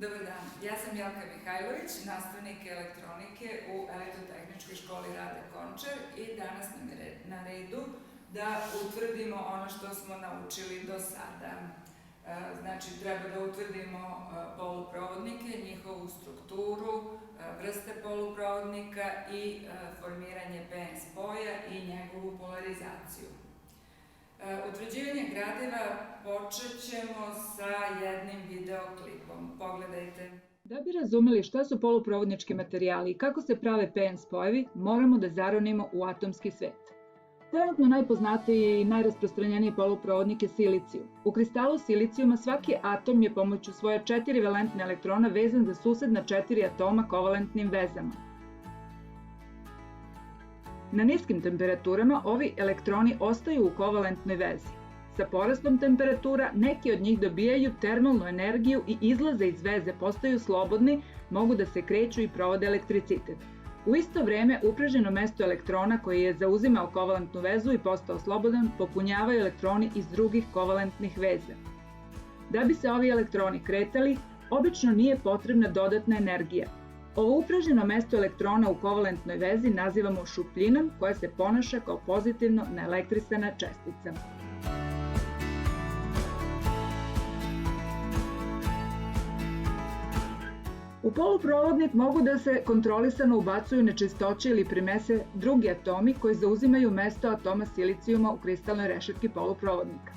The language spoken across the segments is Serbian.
Dobar dan, ja sam Jelka Mihajlović, nastavnik elektronike u Elektrotehničkoj školi Rade Končar i danas nam je na redu da utvrdimo ono što smo naučili do sada. Znači, treba da utvrdimo poluprovodnike, njihovu strukturu, vrste poluprovodnika i formiranje PN spoja i njegovu polarizaciju. Utvrđivanje gradiva počet ćemo sa jednim videoklipom. Pogledajte. Da bi razumeli šta su poluprovodnički materijali i kako se prave PN spojevi, moramo da zaronimo u atomski svet. Trenutno najpoznatiji i najrasprostranjeniji poluprovodnik je silicijum. U kristalu silicijuma svaki atom je pomoću svoje 4 valentne elektrona vezan za susedna 4 atoma kovalentnim vezama. Na niskim temperaturama ovi elektroni ostaju u kovalentnoj vezi. Sa porastom temperatura neki od njih dobijaju termalnu energiju i izlaze iz veze, postaju slobodni, mogu da se kreću i provode elektricitet. U isto vreme upraženo mesto elektrona koji je zauzimao kovalentnu vezu i postao slobodan popunjavaju elektroni iz drugih kovalentnih veza. Da bi se ovi elektroni kretali, obično nije potrebna dodatna energija. Ovo upraženo mesto elektrona u kovalentnoj vezi nazivamo šupljinom koja se ponaša kao pozitivno naelektrisana čestica. U poluprovodnik mogu da se kontrolisano ubacuju nečistoće ili primese drugi atomi koji zauzimaju mesto atoma silicijuma u kristalnoj rešetki poluprovodnika.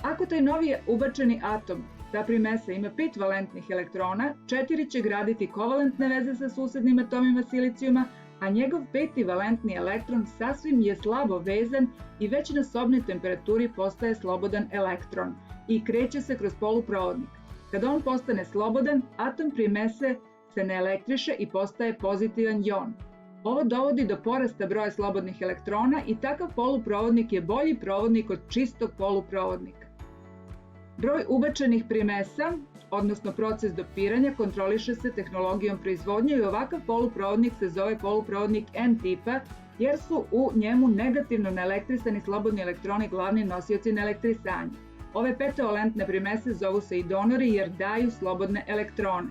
Ako taj novi ubačeni atom, ta primesa, ima 5 valentnih elektrona, 4 će graditi kovalentne veze sa susednim atomima silicijuma, a njegov 5. valentni elektron sasvim je slabo vezan i već na sobnoj temperaturi postaje slobodan elektron i kreće se kroz poluprovodnik. Kada on postane slobodan, atom primese se naelektriše i postaje pozitivan jon. Ovo dovodi do porasta broja slobodnih elektrona i takav poluprovodnik je bolji provodnik od čistog poluprovodnika. Broj ubačenih primesa, odnosno proces dopiranja, kontroliše se tehnologijom proizvodnje i ovakav poluprovodnik se zove poluprovodnik N tipa jer su u njemu negativno naelektrisani slobodni elektroni glavni nosioci naelektrisanja. Ove petovalentne primese zovu se i donori jer daju slobodne elektrone.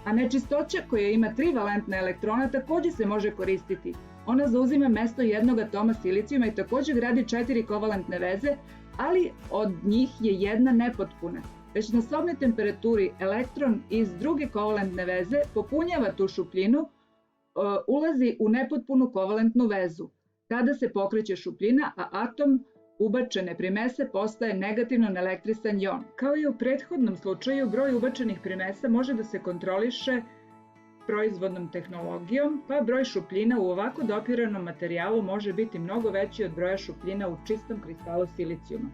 A nečistoća koja ima 3 valentna elektrona takođe se može koristiti. Ona zauzima mesto jednog atoma silicijuma i takođe gradi 4 kovalentne veze, ali od njih je jedna nepotpuna. Već na sobnoj temperaturi elektron iz druge kovalentne veze popunjava tu šupljinu, ulazi u nepotpunu kovalentnu vezu. Tada se pokreće šupljina, a atom ubačene primese postaje negativno naelektrisan jon. Kao i u prethodnom slučaju, broj ubačenih primesa može da se kontroliše proizvodnom tehnologijom, pa broj šupljina u ovako dopiranom materijalu može biti mnogo veći od broja šupljina u čistom kristalu silicijuma.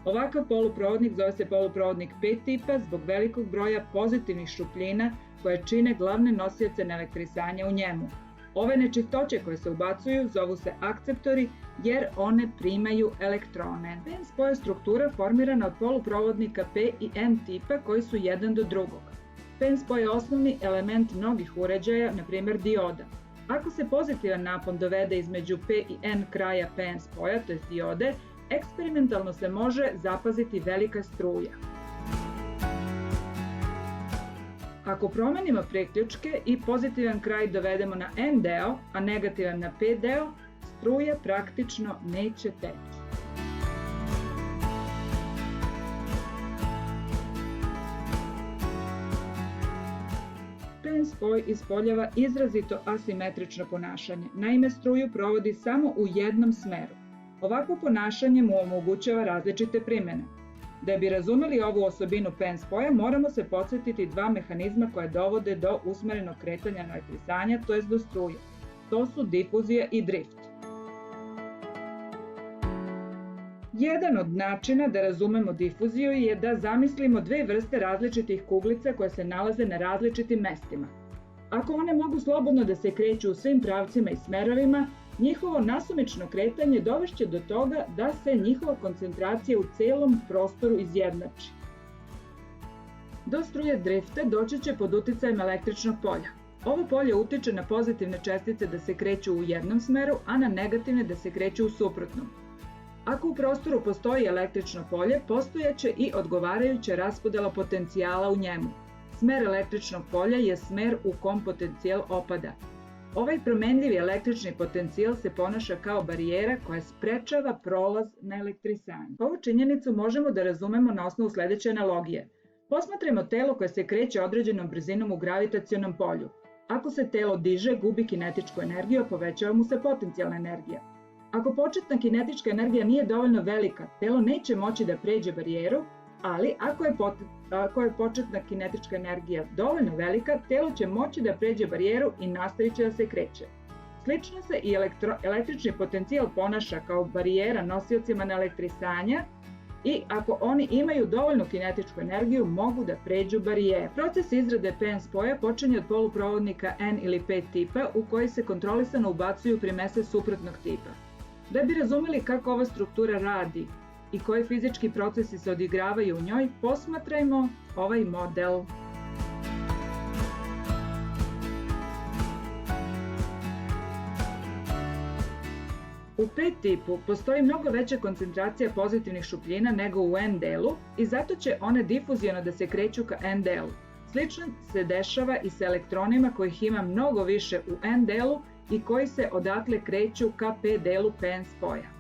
Ovakav poluprovodnik zove se poluprovodnik P tipa zbog velikog broja pozitivnih šupljina koje čine glavne nosioce naelektrisanja u njemu. Ove nečistoće koje se ubacuju zovu se akceptori jer one primaju elektrone. PN spoj je struktura formirana od poluprovodnika P i N tipa koji su jedan do drugog. PN spoj je osnovni element mnogih uređaja, npr. dioda. Ako se pozitivan napon dovede između P i N kraja PN spoja, to je diode, eksperimentalno se može zapaziti velika struja. Ako promenimo priključke i pozitivan kraj dovedemo na N deo, a negativan na P deo, struja praktično neće teći. PN spoj ispoljava izrazito asimetrično ponašanje, naime struju provodi samo u jednom smeru. Ovakvo ponašanje mu omogućava različite primene. Da bi razumeli ovu osobinu PN spoja, moramo se podsjetiti dva mehanizma koje dovode do usmerenog kretanja naelektrisanja, to jest do struje. To su difuzija i drift. Jedan od načina da razumemo difuziju je da zamislimo dve vrste različitih kuglica koje se nalaze na različitim mestima. Ako one mogu slobodno da se kreću u svim pravcima i smerovima, njihovo nasumično kretanje dovešće do toga da se njihova koncentracija u celom prostoru izjednači. Do struje drifta doći će pod uticajem električnog polja. Ovo polje utiče na pozitivne čestice da se kreću u jednom smeru, a na negativne da se kreću u suprotnom. Ako u prostoru postoji električno polje, postojaće i odgovarajuća raspodela potencijala u njemu. Smer električnog polja je smer u kom potencijal opada. Ovaj promenljivi električni potencijal se ponaša kao barijera koja sprečava prolaz na elektrisanje. Ovu činjenicu možemo da razumemo na osnovu sledeće analogije. Posmatrajmo telo koje se kreće određenom brzinom u gravitacionom polju. Ako se telo diže, gubi kinetičku energiju, povećava mu se potencijalna energija. Ako početna kinetička energija nije dovoljno velika, telo neće moći da pređe barijeru, ali ako je početna kinetička energija dovoljno velika, telo će moći da pređe barijeru i nastavit će da se kreće. Slično se i električni potencijal ponaša kao barijera nosiocima naelektrisanja i ako oni imaju dovoljnu kinetičku energiju, mogu da pređu barijere. Proces izrade PN spoja počinje od poluprovodnika N ili P tipa u koji se kontrolisano ubacuju primese suprotnog tipa. Da bi razumeli kako ova struktura radi i koji fizički procesi se odigravaju u njoj, posmatrajmo ovaj model. U P tipu postoji mnogo veća koncentracija pozitivnih šupljina nego u N delu i zato će one difuziono da se kreću ka N delu. Slično se dešava i sa elektronima kojih ima mnogo više u N delu i koji se odatle kreću ka P delu PN spoja.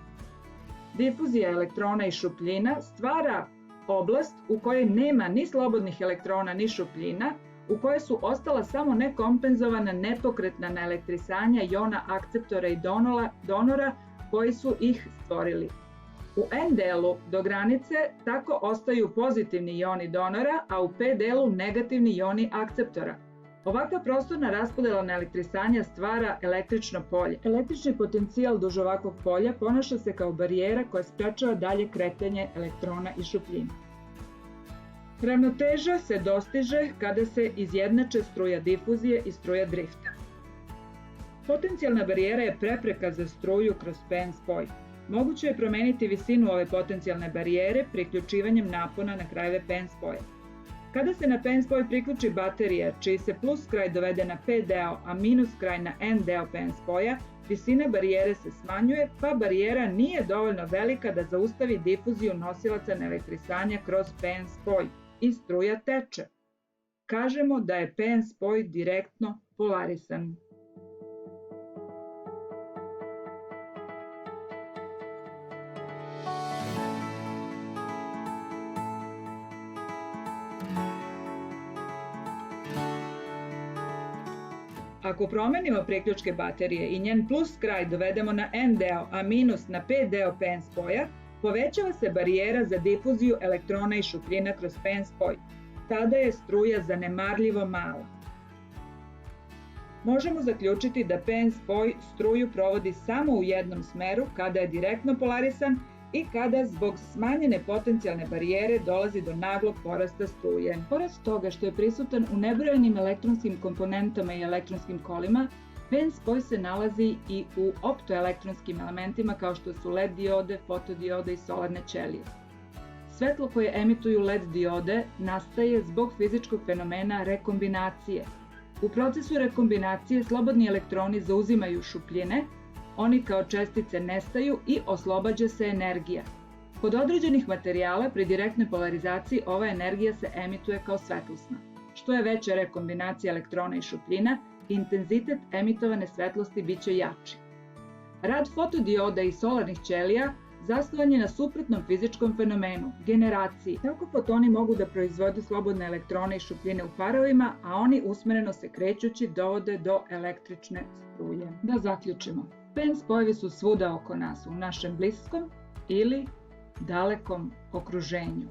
Difuzija elektrona i šupljina stvara oblast u kojoj nema ni slobodnih elektrona ni šupljina, u kojoj su ostala samo nekompenzovana nepokretna naelektrisanja jona akceptora i donora koji su ih stvorili. U N delu do granice tako ostaju pozitivni joni donora, a u P delu negativni joni akceptora. Ovakva prostorna raspodela naelektrisanja stvara električno polje. Električni potencijal duž ovakvog polja ponaša se kao barijera koja sprečava dalje kretanje elektrona i šupljina. Ravnoteža se dostiže kada se izjednače struja difuzije i struja drifta. Potencijalna barijera je prepreka za struju kroz PN spoj. Moguće je promeniti visinu ove potencijalne barijere priključivanjem napona na krajeve PN spoja. Kada se na PN spoj priključi baterija, čiji se plus kraj dovede na P deo, a minus kraj na N deo PN spoja, visina barijere se smanjuje, pa barijera nije dovoljno velika da zaustavi difuziju nosilaca naelektrisanja kroz PN spoj i struja teče. Kažemo da je PN spoj direktno polarisan. Ako promenimo priključke baterije i njen plus kraj dovedemo na N deo, a minus na P deo PN spoja, povećava se barijera za difuziju elektrona i šupljina kroz PN spoj. Tada je struja zanemarljivo mala. Možemo zaključiti da PN spoj struju provodi samo u jednom smeru kada je direktno polarisan i kada zbog smanjene potencijalne barijere dolazi do naglog porasta struje. Pored toga što je prisutan u nebrojenim elektronskim komponentama i elektronskim kolima, PN spoj se nalazi i u optoelektronskim elementima kao što su LED diode, fotodiode i solarne ćelije. Svetlo koje emituju LED diode nastaje zbog fizičkog fenomena rekombinacije. U procesu rekombinacije slobodni elektroni zauzimaju šupljine, oni kao čestice nestaju i oslobađa se energija. Kod određenih materijala pri direktnoj polarizaciji ova energija se emituje kao svetlosna. Što je veća rekombinacija elektrona i šupljina, intenzitet emitovane svetlosti biće jači. Rad fotodioda i solarnih ćelija zasnovan je na suprotnom fizičkom fenomenu, generaciji. Tako fotoni mogu da proizvode slobodne elektrone i šupljine u parovima, a oni usmereno se krećući dovode do električne struje. Da zaključimo. PN spojevi su svuda oko nas, u našem bliskom ili dalekom okruženju.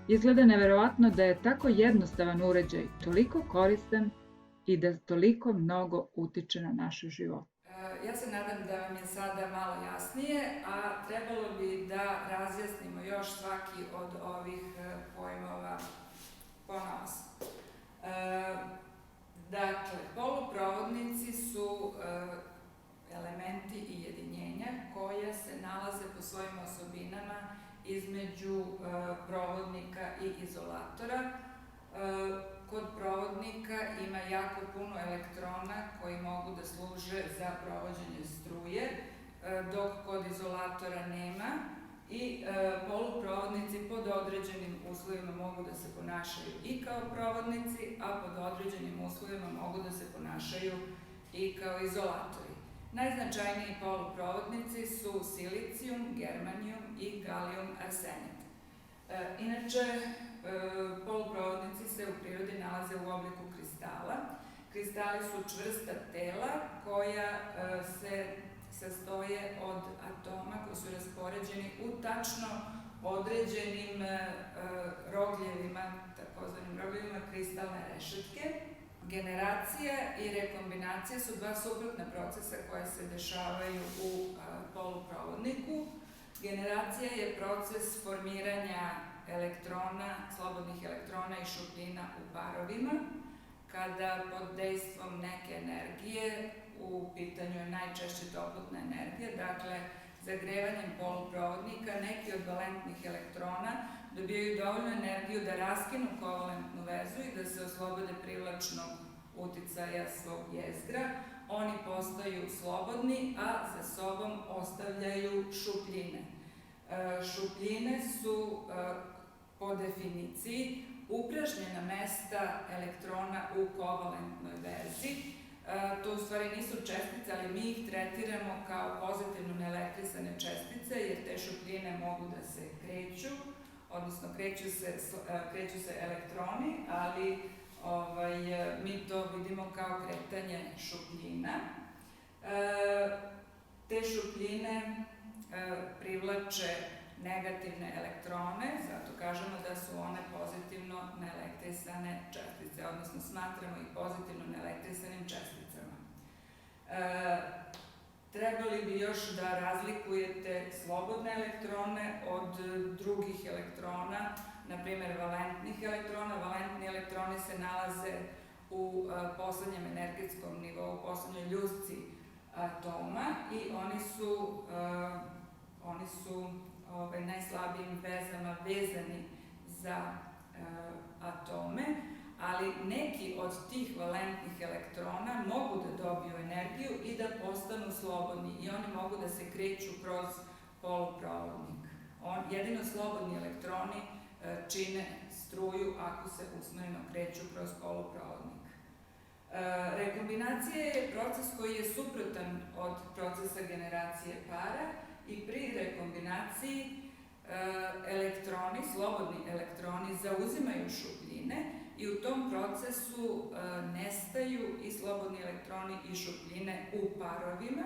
Izgleda neverovatno da je tako jednostavan uređaj toliko koristan i da toliko mnogo utiče na naše živote. Ja se nadam da vam je sada malo jasnije, a trebalo bi da razjasnimo još svaki od ovih pojmova ponaosob. Dakle, poluprovodnici su elementi i jedinjenja koja se nalaze po svojim osobinama između provodnika i izolatora. Kod provodnika ima jako puno elektrona koji mogu da služe za provođenje struje, dok kod izolatora nema. i poluprovodnici pod određenim uslovima mogu da se ponašaju i kao provodnici, a pod određenim uslovima mogu da se ponašaju i kao izolatori. Najznačajniji poluprovodnici su silicijum, germanijum i galijum arsenid. Inače, poluprovodnici se u prirodi nalaze u obliku kristala. Kristali su čvrsta tela koja se sastoje od atoma koji su raspoređeni u tačno određenim rogljevima, takozvanim rogljevima kristalne rešetke. Generacija i rekombinacija su dva suprotna procesa koja se dešavaju u poluprovodniku. Generacija je proces formiranja elektrona, slobodnih elektrona i šupljina u parovima, kada pod dejstvom neke energije, u pitanju je najčešće toplotna energija, dakle, zagrevanjem poluprovodnika neki od valentnih elektrona dobijaju dovoljnu energiju da raskinu kovalentnu vezu i da se oslobode privlačnog uticaja svog jezgra. Oni postaju slobodni, a za sobom ostavljaju šupljine. Šupljine su po definiciji upražnjena mesta elektrona u kovalentnoj vezi. To u stvari nisu čestice, ali mi ih tretiramo kao pozitivno neelektrisane čestice, jer te šupljine mogu da se kreću, odnosno kreću se elektroni, ali mi to vidimo kao kretanje šupljina. Te šupljine privlače negativne elektrone, zato kažemo da su one pozitivno neelektrisane čestice, odnosno smatramo ih pozitivno neelektrisanim česticama. Trebali bi još da razlikujete slobodne elektrone od drugih elektrona, na primjer valentnih elektrona. Valentni elektroni se nalaze u poslednjem energetskom nivou, u poslednjoj ljusci atoma i oni su najslabijim vezama vezani za atome, ali neki od tih valentnih elektrona mogu da dobiju energiju i da postanu slobodni i oni mogu da se kreću kroz poluprovodnik. Jedino slobodni elektroni čine struju ako se usmereno kreću kroz poluprovodnik. Rekombinacija je proces koji je suprotan od procesa generacije para i pri rekombinaciji elektroni, slobodni elektroni, zauzimaju šupljine i u tom procesu nestaju i slobodni elektroni i šupljine u parovima.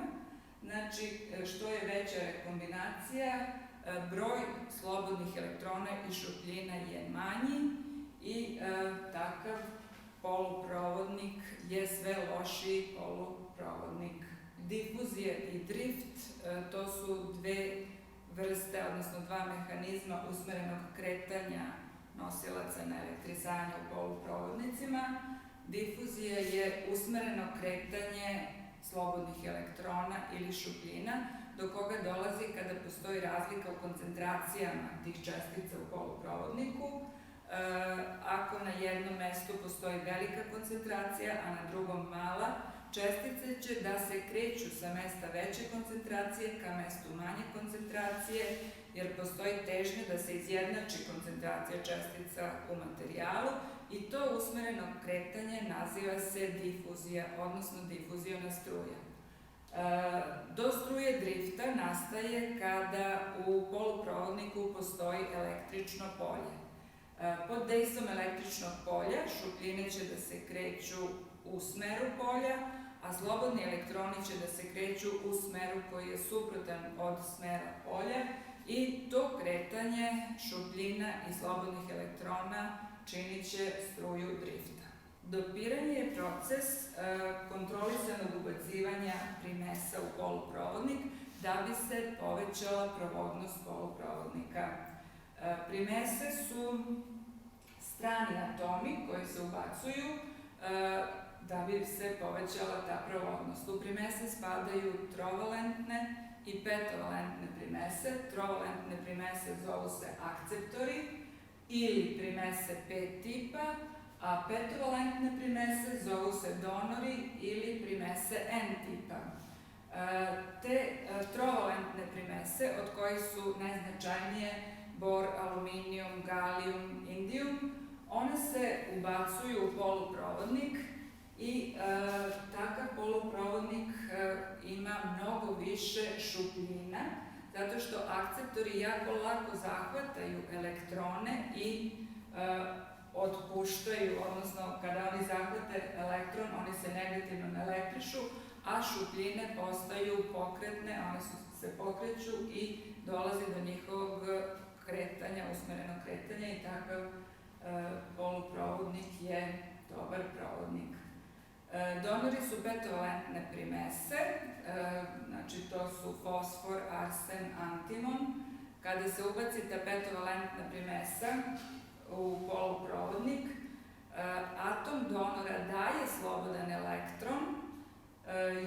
Znači, što je veća rekombinacija, broj slobodnih elektrona i šupljina je manji i takav poluprovodnik je sve lošiji poluprovodnik. Difuzija i drift, to su dve vrste, odnosno dva mehanizma usmerenog kretanja nosilaca na elektrizanje u poluprovodnicima. Difuzija je usmereno kretanje slobodnih elektrona ili šupljina, do koga dolazi kada postoji razlika u koncentracijama tih čestica u poluprovodniku. Ako na jednom mestu postoji velika koncentracija, a na drugom mala, čestice će da se kreću sa mesta veće koncentracije ka mestu manje koncentracije, jer postoji težnja da se izjednači koncentracija čestica u materijalu i to usmereno kretanje naziva se difuzija, odnosno difuziona struja. Do struje drifta nastaje kada u poluprovodniku postoji električno polje. Pod dejstvom električnog polja šupljine će da se kreću u smeru polja, a slobodni elektroni će da se kreću u smeru koji je suprotan od smera polja i to kretanje šupljina i slobodnih elektrona činit će struju drifta. Dopiranje je proces kontrolisanog ubacivanja primesa u poluprovodnik da bi se povećala provodnost poluprovodnika. Primese su strani atomi koji se ubacuju da bi se povećala ta provodnost. U primese spadaju trovalentne i petovalentne primese. Trovalentne primese zovu se akceptori ili primese P tipa, a petovalentne primese zovu se donori ili primese N tipa. Te trovalentne primese, od kojih su najznačajnije bor, aluminijum, galijum, indijum, one se ubacuju u poluprovodnik i takav poluprovodnik ima mnogo više šupljina, zato što akceptori jako lako zahvataju elektrone i otpuštaju, odnosno kada oni zahvate elektron, oni se negativno naelektrišu, a šupljine postaju pokretne, one se pokreću i dolazi do njihovog kretanja, usmerenog kretanja i takav poluprovodnik je dobar provodnik. Donori su petovalentne primese, znači to su fosfor, arsen, antimon. Kada se ubaci ta petovalentna primesa u poluprovodnik, atom donora daje slobodan elektron,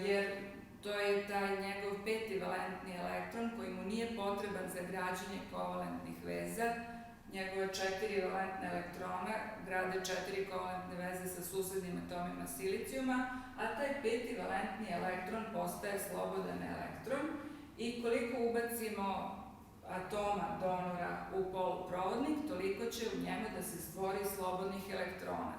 jer to je taj njegov petivalentni elektron koji mu nije potreban za građenje kovalentnih veza. Njegove 4 valentne elektrona grade 4 kovalentne veze sa susednim atomima silicijuma, a taj petivalentni elektron postaje slobodan elektron i koliko ubacimo atoma donora u poluprovodnik, toliko će u njemu da se stvori slobodnih elektrona.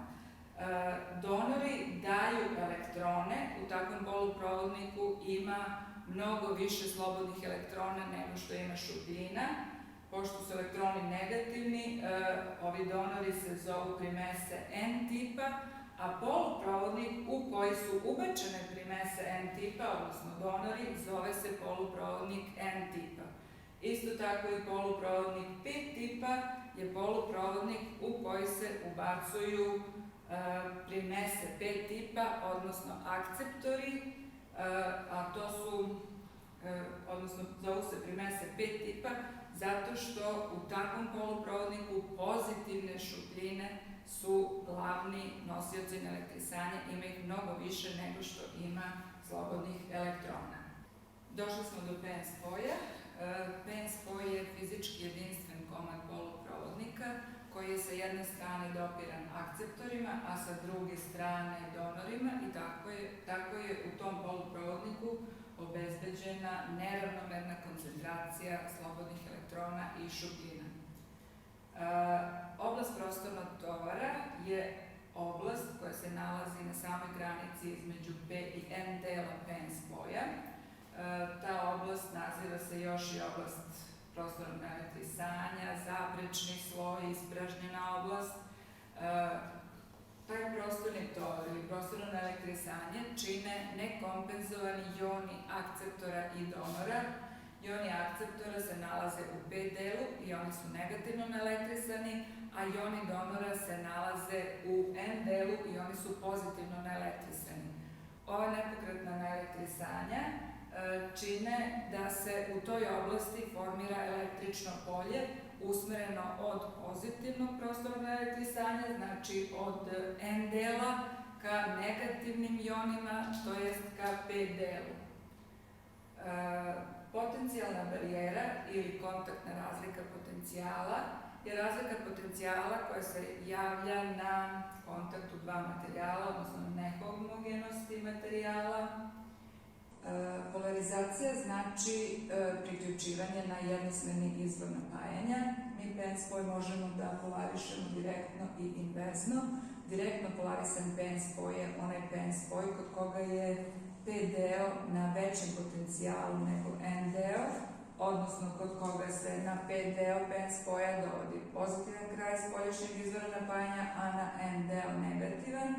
Donori daju elektrone, u takvom poluprovodniku ima mnogo više slobodnih elektrona nego što ima šupljina. Pošto su elektroni negativni, ovi donori se zovu primese N tipa, a poluprovodnik u koji su ubačene primese N tipa, odnosno donori, zove se poluprovodnik N tipa. Isto tako i poluprovodnik P tipa je poluprovodnik u koji se ubacuju primese P tipa, odnosno akceptori, a to su, odnosno zovu se primese P tipa, zato što u takvom poluprovodniku pozitivne šupljine su glavni nosioci elektrisanja, ima ih mnogo više nego što ima slobodnih elektrona. Došli smo do PN spoja. PN spoj je fizički jedinstven komad poluprovodnika koji je sa jedne strane dopiran akceptorima, a sa druge strane donorima i tako je u tom poluprovodniku obezbeđena neravnomerna koncentracija slobodnih elektrona i šupljina. Oblast prostornog tovara je oblast koja se nalazi na samoj granici između P i N dela PN spoja. Ta oblast naziva se još i oblast prostornog elektrisanja, zaprečni sloj, ispražnjena oblast. Taj prostorni tovar ili prostorno elektrisanje čine nekompenzovani joni akceptora i donora. Joni akceptora se nalaze u P delu i oni su negativno naelektrisani, a joni donora se nalaze u N delu i oni su pozitivno naelektrisani. Ova nepokretna naelektrisanja čine da se u toj oblasti formira električno polje usmereno od pozitivnog prostornog elektrisanja, znači od N dela ka negativnim ionima, to jest ka P delu. Potencijalna barijera ili kontaktna razlika potencijala je razlika potencijala koja se javlja na kontaktu dva materijala, odnosno nehomogenosti materijala. Polarizacija znači priključivanje na jednosmerni izvor napajanja. Mi PN spoj možemo da polarišemo direktno i inverzno. Direktno polarisan PN spoj je onaj PN spoj kod koga je P deo na većem potencijalu nego N deo, odnosno kod koga se na P deo PN spoja dovodi pozitivan kraj spoljašnjeg izvora napajanja, a na N deo negativan.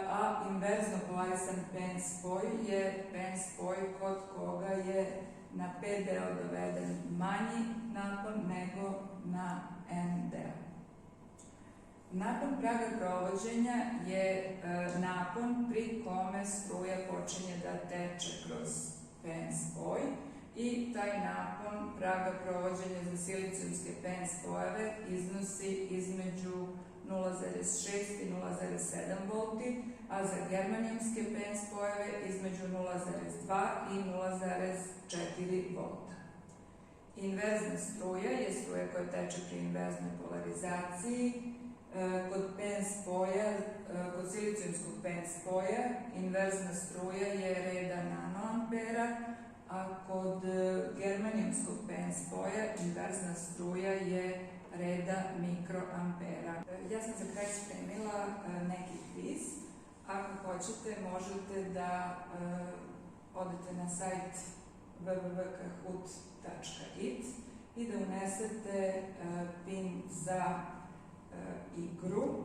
A inverzno polarisan PN spoj je PN spoj kod koga je na P deo doveden manji napon nego na N deo. Napon praga provođenja je napon pri kome struja počinje da teče kroz PN spoj i taj napon praga provođenja za silicijumske PN spojeve iznosi između 0,6 i 0,7 volti, a za germanijumske PN spojeve između 0,2 i 0,4 volta. Inverzna struja je struja koja teče pri inverznoj polarizaciji Kod PN spoja, kod silicijumskog PN spoja, inverzna struja je reda nanoampera, a kod germanijumskog PN spoja inverzna struja je reda mikroampera. Ja sam za kraj spremila neki kviz. Ako hoćete, možete da odete na sajt www.kahoot.it i da unesete PIN za igru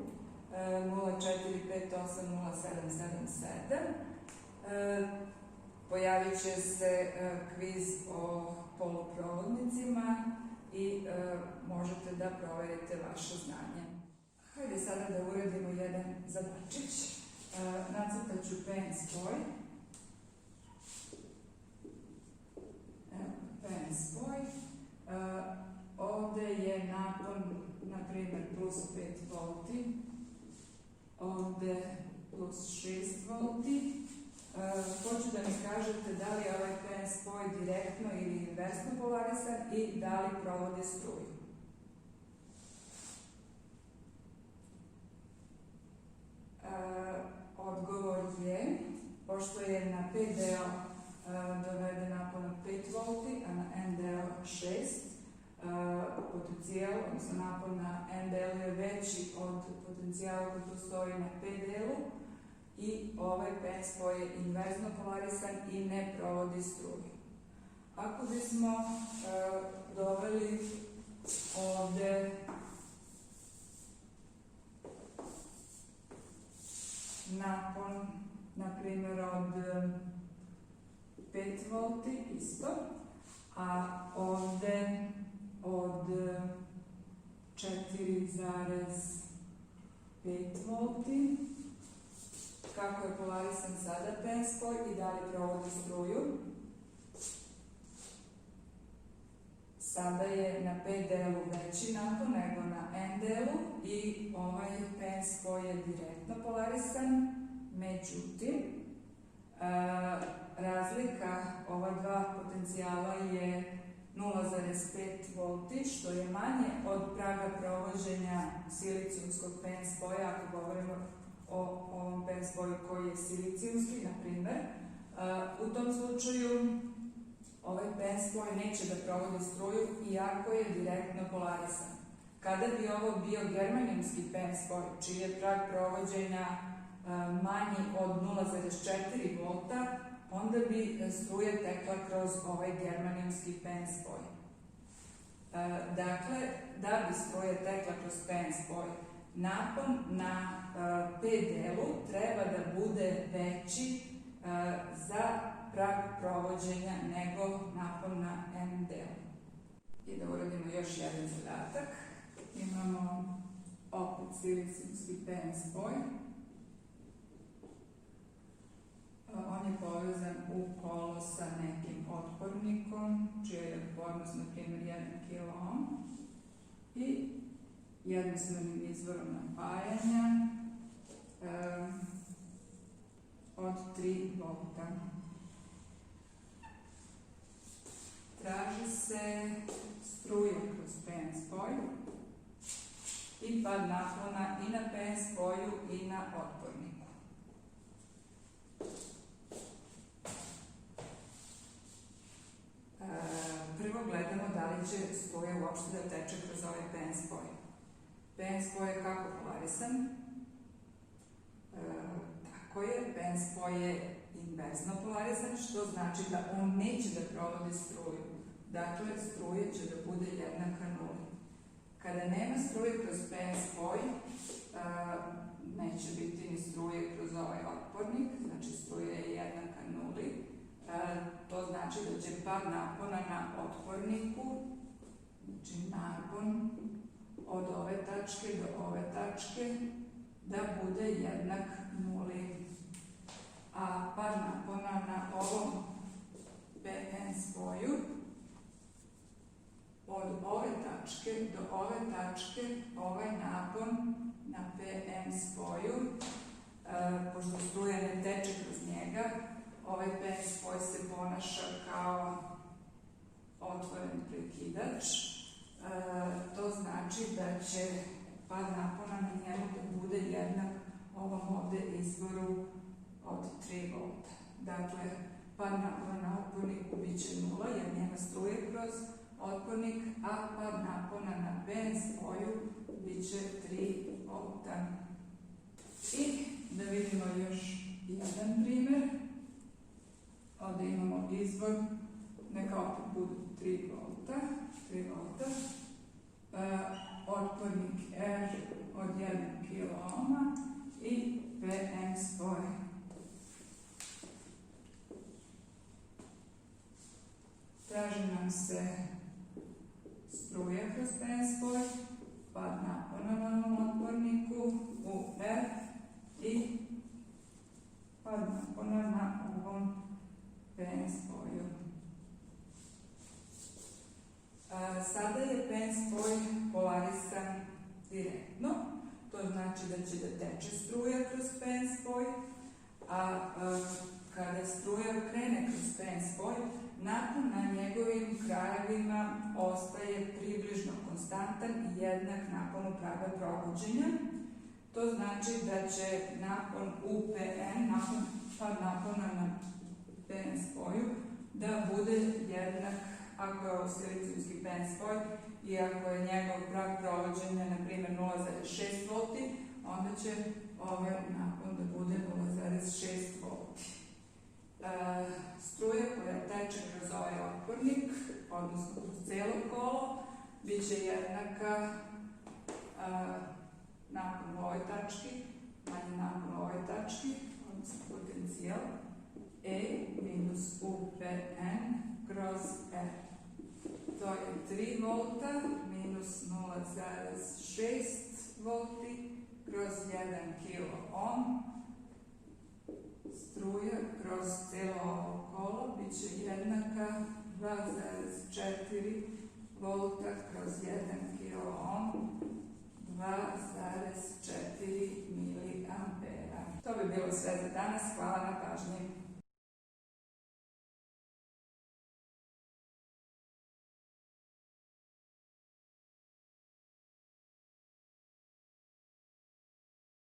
04580777. Pojavit će se kviz o poluprovodnicima i možete da proverite vaše znanje. Hajde sada da uradimo jedan zadačić. Nacrtat ću PN spoj. Evo, PN spoj. Ovde je napon, na primjer, plus 5 volti. Ovde plus 6 volti. Hoću da mi kažete da li je ovaj PN spoj direktno ili inversno polarisan i da li provodi struju. Odgovor je, pošto je na P deo doveden napon od 5 volti, a na N deo 6, potencijal, odnosno napon na N delu je veći od potencijala koji postoji na P delu i ovaj PN spoj je inverzno polarisan i ne provodi struju. Ako bismo doveli ovde napon, na primjer, od 5 volti isto, a ovde od 4,5 volti, kako je polarisan sada PN spoj i da li provodi struju. Sada je na P delu veći napon nego na N delu i ovaj PN spoj je direktno polarisan, međutim, razlika ova dva potencijala je 0,5 volti, što je manje od praga provođenja silicijumskog PN spoja, ako govorimo o ovom PN spoju koji je silicijumski, na primer. U tom slučaju ovaj PN spoj neće da provodi struju iako je direktno polarisan. Kada bi ovo bio germanijumski PN spoj, čiji je prag provođenja manji od 0,4 volta, onda bi struja tekla kroz ovaj germanijumski PN spoj. Dakle, da bi struja tekla kroz PN spoj, napon na P delu treba da bude veći za prag provođenja nego napon na N delu. I da uradimo još jedan zadatak. Imamo opet silicijumski PN spoj. On je povezan u kolo sa nekim otpornikom, čija je otpornost, na primjer, 1 kΩ i jednosmernim izvorom napajanja od 3 volta. Traži se struja kroz PN spoj i pad napona i na PN spoju i na otporniku. Prvo gledamo da li će struja uopšte da teče kroz ovaj PN spoj. PN spoj je kako polarisan? Tako je, PN spoj je inverzno polarisan, što znači da on neće da provodi struju. Dakle, struja će da bude jednaka nuli. Kada nema struje kroz PN spoj, neće biti ni struje kroz ovaj otpornik, znači struja je jednaka nuli. To znači da će pad napona na otporniku, znači napon od ove tačke do ove tačke, da bude jednak nuli. A pad napona na ovom PN spoju od ove tačke do ove tačke, ovaj napon na PN spoju, pošto struja ne teče kroz njega, ovaj PN spoj se ponaša kao otvoren prekidač. To znači da će pad napona na njemu da bude jednak ovom ovde izvoru od 3 V. Dakle, pad napona na otporniku bit će 0 jer nema struje kroz otpornik, a pad napona na PN spoju bit će 3 V. I da vidimo još jedan primer. Ovde imamo izvor, neka opet budu 3 V, otpornik R od 1 kOhm i PN spoj. Traži nam se struja kroz PN spoj, pad napona na ovom otporniku u R i pad napona na ovom PN spoju. Sada je PN spoj polarisan direktno, to znači da će da teče struja kroz PN spoj, a kada struja krene kroz PN spoj, napon na njegovim krajevima ostaje približno konstantan i jednak naponu praga provođenja. To znači da će napon u PN, pad napona na PN spoju, da bude jednak ako je ovo silicijumski PN spoj i ako je njegov prag provođenja, na primjer, 0,6 V, onda će ovaj napon da bude 0,6 V. Struja koja teče kroz ovaj otpornik, odnosno kroz cijelo kolo, bit će jednaka napon u ovoj tački, manje napon u ovoj tački, odnosno potencijal E minus UPN kroz R. To je 3 V minus 0,6 V kroz 1 kOhm. Struja kroz cijelo ovo kolo bit će jednaka 2,4 V kroz 1 kOhm, 2,4 mA. To bi bilo sve za danas. Hvala na pažnji.